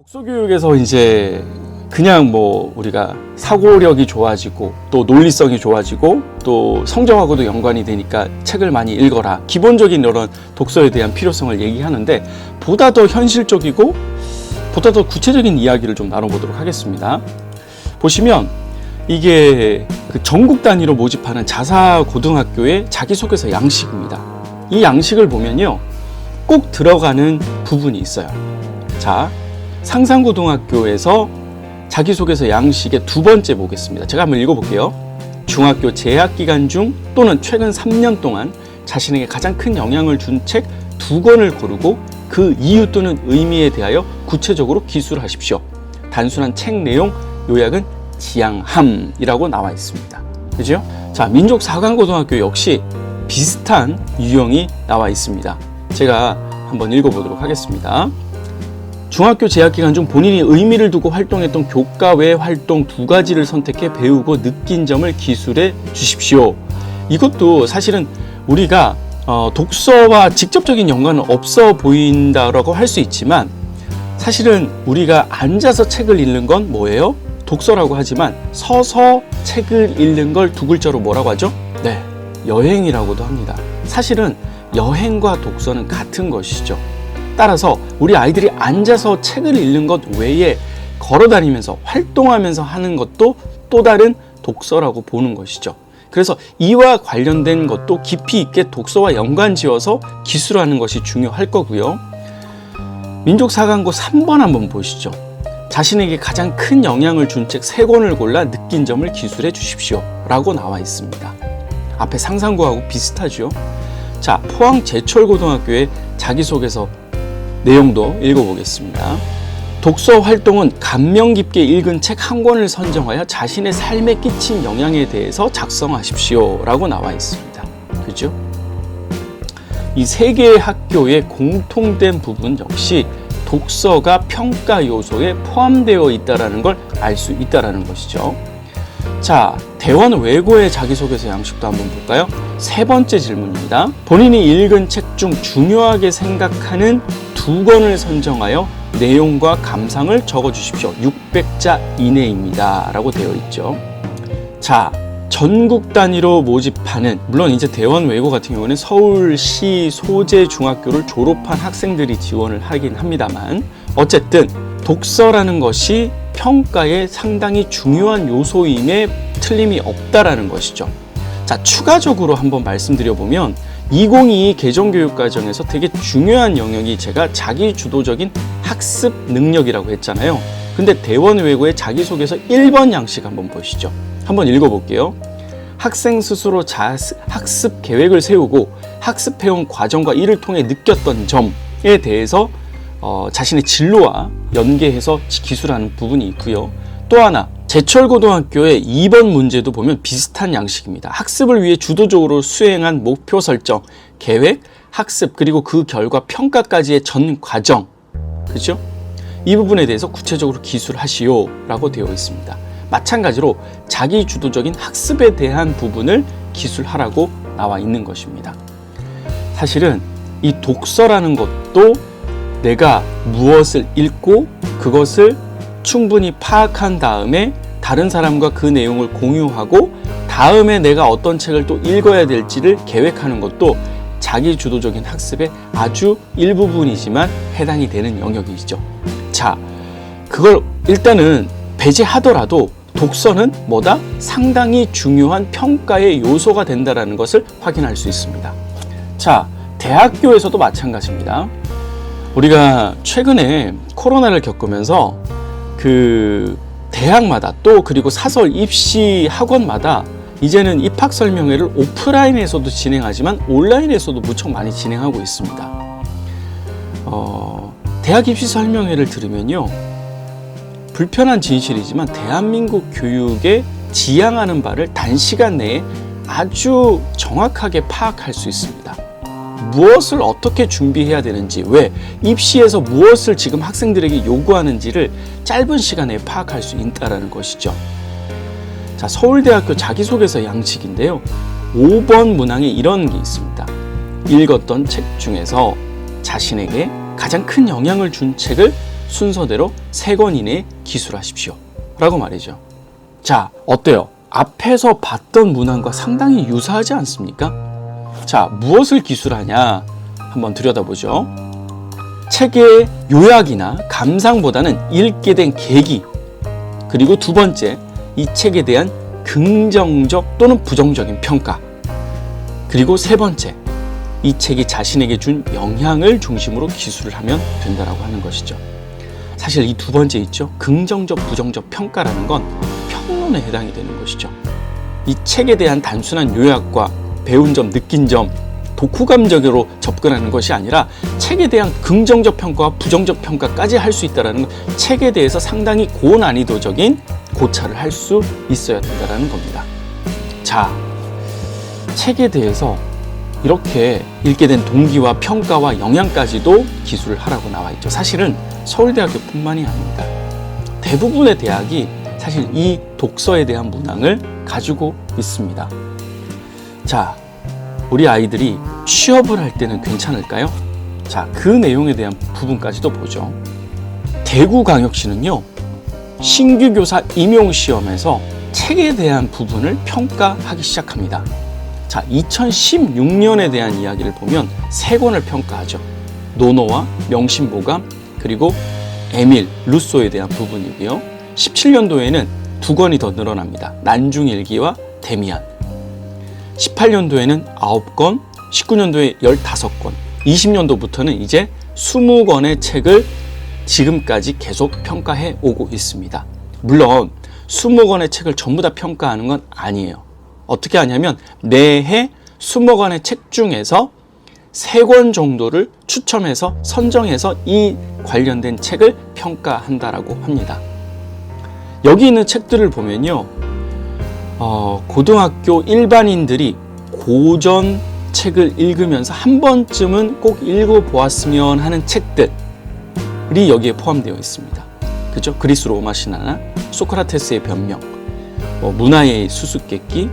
독서교육에서 이제 그냥 뭐 우리가 사고력이 좋아지고 또 논리성이 좋아지고 또 성적하고도 연관이 되니까 책을 많이 읽어라, 기본적인 이런 독서에 대한 필요성을 얘기하는데, 보다 더 현실적이고 보다 더 구체적인 이야기를 좀 나눠보도록 하겠습니다. 보시면 이게 그 전국 단위로 모집하는 자사고등학교의 자기소개서 양식입니다. 이 양식을 보면요, 꼭 들어가는 부분이 있어요. 자, 상산고등학교에서 자기소개서 양식의 두 번째 보겠습니다. 제가 한번 읽어볼게요. 중학교 재학기간 중 또는 최근 3년 동안 자신에게 가장 큰 영향을 준 책 2권을 고르고 그 이유 또는 의미에 대하여 구체적으로 기술하십시오. 단순한 책 내용 요약은 지양함이라고 나와 있습니다. 그죠? 자, 민족사관고등학교 역시 비슷한 유형이 나와 있습니다. 제가 한번 읽어보도록 하겠습니다. 중학교 재학기간 중 본인이 의미를 두고 활동했던 교과 외 활동 2가지를 선택해 배우고 느낀 점을 기술해 주십시오. 이것도 사실은 우리가 독서와 직접적인 연관은 없어 보인다라고 할 수 있지만, 사실은 우리가 앉아서 책을 읽는 건 뭐예요? 독서라고 하지만 서서 책을 읽는 걸 두 글자로 뭐라고 하죠? 네, 여행이라고도 합니다. 사실은 여행과 독서는 같은 것이죠. 따라서 우리 아이들이 앉아서 책을 읽는 것 외에 걸어다니면서 활동하면서 하는 것도 또 다른 독서라고 보는 것이죠. 그래서 이와 관련된 것도 깊이 있게 독서와 연관 지어서 기술하는 것이 중요할 거고요. 민족사관고 3번 한번 보시죠. 자신에게 가장 큰 영향을 준 책 3권을 골라 느낀 점을 기술해 주십시오 라고 나와 있습니다. 앞에 상산고하고 비슷하죠. 자, 포항제철고등학교의 자기소개서 내용도 읽어보겠습니다. 독서 활동은 감명 깊게 읽은 책 1권을 선정하여 자신의 삶에 끼친 영향에 대해서 작성하십시오 라고 나와 있습니다. 그죠? 이 3개의 학교의 공통된 부분 역시 독서가 평가 요소에 포함되어 있다는 걸 알 수 있다는 것이죠. 자, 대원 외고의 자기소개서 양식도 한번 볼까요? 3번째 질문입니다. 본인이 읽은 책 중 중요하게 생각하는 2권을 선정하여 내용과 감상을 적어주십시오. 600자 이내입니다 라고 되어 있죠. 자, 전국 단위로 모집하는, 물론 이제 대원 외고 같은 경우는 서울시 소재 중학교를 졸업한 학생들이 지원을 하긴 합니다만, 어쨌든 독서라는 것이 평가에 상당히 중요한 요소임에 틀림이 없다라는 것이죠. 자, 추가적으로 한번 말씀드려보면 2022 개정교육과정에서 되게 중요한 영역이 제가 자기주도적인 학습 능력이라고 했잖아요. 근데 대원 외고의 자기소개서 1번 양식 한번 보시죠. 한번 읽어볼게요. 학생 스스로 학습 계획을 세우고 학습해온 과정과 이를 통해 느꼈던 점에 대해서 자신의 진로와 연계해서 기술하는 부분이 있고요. 또 하나, 제철고등학교의 2번 문제도 보면 비슷한 양식입니다. 학습을 위해 주도적으로 수행한 목표 설정, 계획, 학습, 그리고 그 결과 평가까지의 전 과정, 그죠? 이 부분에 대해서 구체적으로 기술하시오 라고 되어 있습니다. 마찬가지로 자기주도적인 학습에 대한 부분을 기술하라고 나와 있는 것입니다. 사실은 이 독서라는 것도 내가 무엇을 읽고 그것을 충분히 파악한 다음에 다른 사람과 그 내용을 공유하고 다음에 내가 어떤 책을 또 읽어야 될지를 계획하는 것도 자기주도적인 학습의 아주 일부분이지만 해당이 되는 영역이죠. 자, 그걸 일단은 배제하더라도 독서는 뭐다? 상당히 중요한 평가의 요소가 된다는 것을 확인할 수 있습니다. 자, 대학교에서도 마찬가지입니다. 우리가 최근에 코로나를 겪으면서 그 대학마다 또 그리고 사설 입시 학원마다 이제는 입학 설명회를 오프라인에서도 진행하지만 온라인에서도 무척 많이 진행하고 있습니다. 대학 입시 설명회를 들으면요, 불편한 진실이지만 대한민국 교육에 지향하는 바를 단시간 내에 아주 정확하게 파악할 수 있습니다. 무엇을 어떻게 준비해야 되는지, 왜 입시에서 무엇을 지금 학생들에게 요구하는지를 짧은 시간에 파악할 수 있다는 것이죠. 자, 서울대학교 자기소개서 양식인데요. 5번 문항에 이런 게 있습니다. 읽었던 책 중에서 자신에게 가장 큰 영향을 준 책을 순서대로 3권 이내에 기술하십시오 라고 말이죠. 자, 어때요? 앞에서 봤던 문항과 상당히 유사하지 않습니까? 자, 무엇을 기술하냐 한번 들여다보죠. 책의 요약이나 감상보다는 읽게 된 계기, 그리고 두 번째, 이 책에 대한 긍정적 또는 부정적인 평가, 그리고 세 번째, 이 책이 자신에게 준 영향을 중심으로 기술을 하면 된다라고 하는 것이죠. 사실 이 두 번째 있죠. 긍정적, 부정적 평가라는 건 평론에 해당이 되는 것이죠. 이 책에 대한 단순한 요약과 배운 점, 느낀 점, 독후감적으로 접근하는 것이 아니라 책에 대한 긍정적 평가와 부정적 평가까지 할 수 있다는 건 책에 대해서 상당히 고난이도적인 고찰을 할 수 있어야 된다는 겁니다. 자, 책에 대해서 이렇게 읽게 된 동기와 평가와 영향까지도 기술을 하라고 나와 있죠. 사실은 서울대학교뿐만이 아닙니다. 대부분의 대학이 사실 이 독서에 대한 문항을 가지고 있습니다. 자, 우리 아이들이 취업을 할 때는 괜찮을까요? 자, 그 내용에 대한 부분까지도 보죠. 대구광역시는요, 신규 교사 임용 시험에서 책에 대한 부분을 평가하기 시작합니다. 자, 2016년에 대한 이야기를 보면 3권을 평가하죠. 노노와 명심보감, 그리고 에밀, 루소에 대한 부분이고요. 17년도에는 2권이 더 늘어납니다. 난중일기와 데미안. 18년도에는 9권, 19년도에 15권, 20년도부터는 이제 20권의 책을 지금까지 계속 평가해 오고 있습니다. 물론 20권의 책을 전부 다 평가하는 건 아니에요. 어떻게 하냐면 매해 20권의 책 중에서 3권 정도를 추첨해서 선정해서 이 관련된 책을 평가한다라고 합니다. 여기 있는 책들을 보면요, 고등학교 일반인들이 고전 책을 읽으면서 한 번쯤은 꼭 읽어보았으면 하는 책들이 여기에 포함되어 있습니다. 그죠? 그리스 로마 신화나 소크라테스의 변명, 문화의 수수께끼,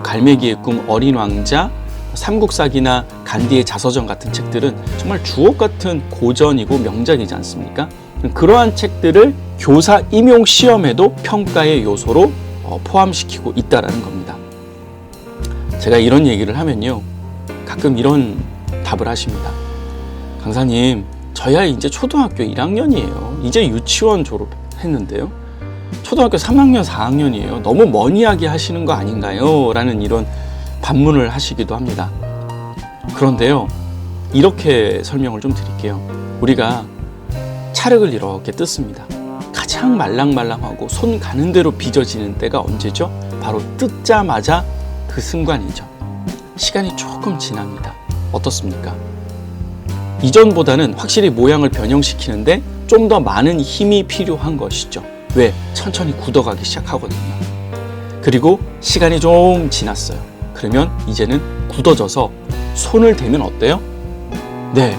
갈매기의 꿈, 어린 왕자, 삼국사기나 간디의 자서전 같은 책들은 정말 주옥 같은 고전이고 명작이지 않습니까? 그러한 책들을 교사 임용 시험에도 평가의 요소로 포함시키고 있다는 겁니다. 제가 이런 얘기를 하면요, 가끔 이런 답을 하십니다. 강사님, 저희 아이 이제 초등학교 1학년이에요. 이제 유치원 졸업했는데요. 초등학교 3학년, 4학년이에요. 너무 먼 이야기 하시는 거 아닌가요? 라는 이런 반문을 하시기도 합니다. 그런데요, 이렇게 설명을 좀 드릴게요. 우리가 찰흙을 이렇게 뜯습니다. 가장 말랑말랑하고 손 가는 대로 빚어지는 때가 언제죠? 바로 뜯자마자 그 순간이죠. 시간이 조금 지납니다. 어떻습니까? 이전보다는 확실히 모양을 변형시키는데 좀 더 많은 힘이 필요한 것이죠. 왜? 천천히 굳어가기 시작하거든요. 그리고 시간이 좀 지났어요. 그러면 이제는 굳어져서 손을 대면 어때요? 네,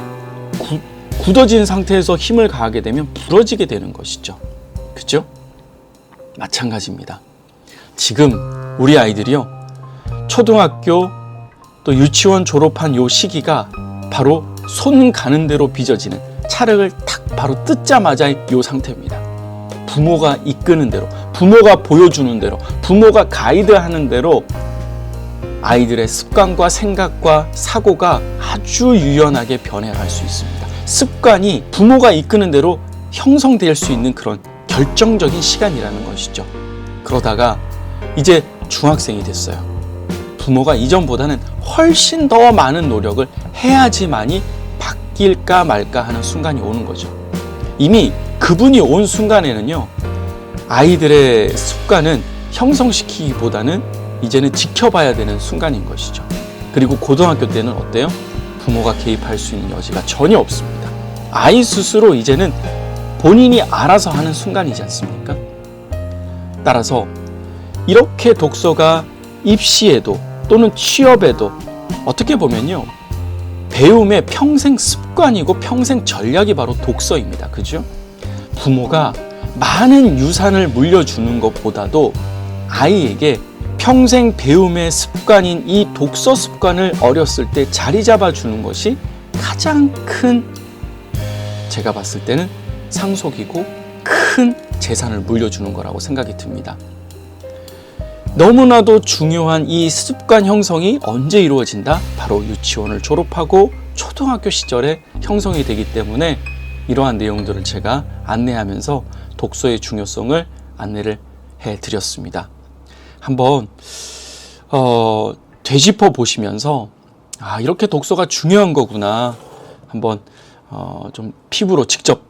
굳어진 상태에서 힘을 가하게 되면 부러지게 되는 것이죠. 그죠? 마찬가지입니다. 지금 우리 아이들이요, 초등학교 또 유치원 졸업한 요 시기가 바로 손 가는 대로 빚어지는, 찰흙을 탁 바로 뜯자마자 요 상태입니다. 부모가 이끄는 대로, 부모가 보여주는 대로, 부모가 가이드하는 대로 아이들의 습관과 생각과 사고가 아주 유연하게 변해갈 수 있습니다. 습관이 부모가 이끄는 대로 형성될 수 있는 그런 결정적인 시간이라는 것이죠. 그러다가 이제 중학생이 됐어요. 부모가 이전보다는 훨씬 더 많은 노력을 해야지만이 바뀔까 말까 하는 순간이 오는 거죠. 이미 그분이 온 순간에는요, 아이들의 습관은 형성시키기보다는 이제는 지켜봐야 되는 순간인 것이죠. 그리고 고등학교 때는 어때요? 부모가 개입할 수 있는 여지가 전혀 없습니다. 아이 스스로 이제는 본인이 알아서 하는 순간이지 않습니까? 따라서 이렇게 독서가 입시에도 또는 취업에도 어떻게 보면요, 배움의 평생 습관이고 평생 전략이 바로 독서입니다. 그죠? 부모가 많은 유산을 물려주는 것보다도 아이에게 평생 배움의 습관인 이 독서 습관을 어렸을 때 자리 잡아주는 것이 가장 큰, 제가 봤을 때는 상속이고 큰 재산을 물려주는 거라고 생각이 듭니다. 너무나도 중요한 이 습관 형성이 언제 이루어진다? 바로 유치원을 졸업하고 초등학교 시절에 형성이 되기 때문에 이러한 내용들을 제가 안내하면서 독서의 중요성을 안내를 해드렸습니다. 한번 되짚어 보시면서 이렇게 독서가 중요한 거구나 한번 좀 피부로 직접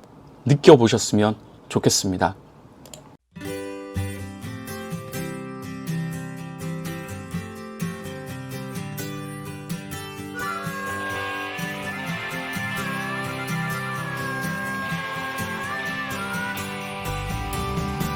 느껴보셨으면 좋겠습니다.